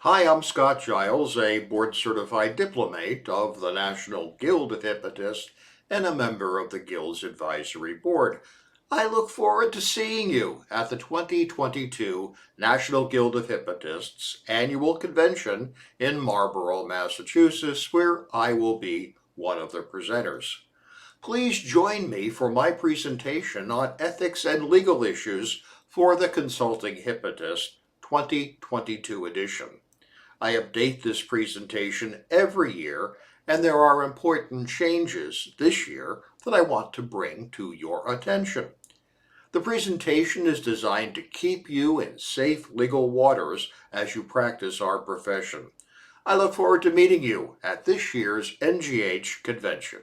Hi, I'm Scot Giles, a board-certified diplomate of the National Guild of Hypnotists and a member of the Guild's Advisory Board. I look forward to seeing you at the 2022 National Guild of Hypnotists annual convention in Marlborough, Massachusetts, where I will be one of the presenters. Please join me for my presentation on ethics and legal issues for the Consulting Hypnotist 2022 edition. I update this presentation every year, and there are important changes this year that I want to bring to your attention. The presentation is designed to keep you in safe legal waters as you practice our profession. I look forward to meeting you at this year's NGH convention.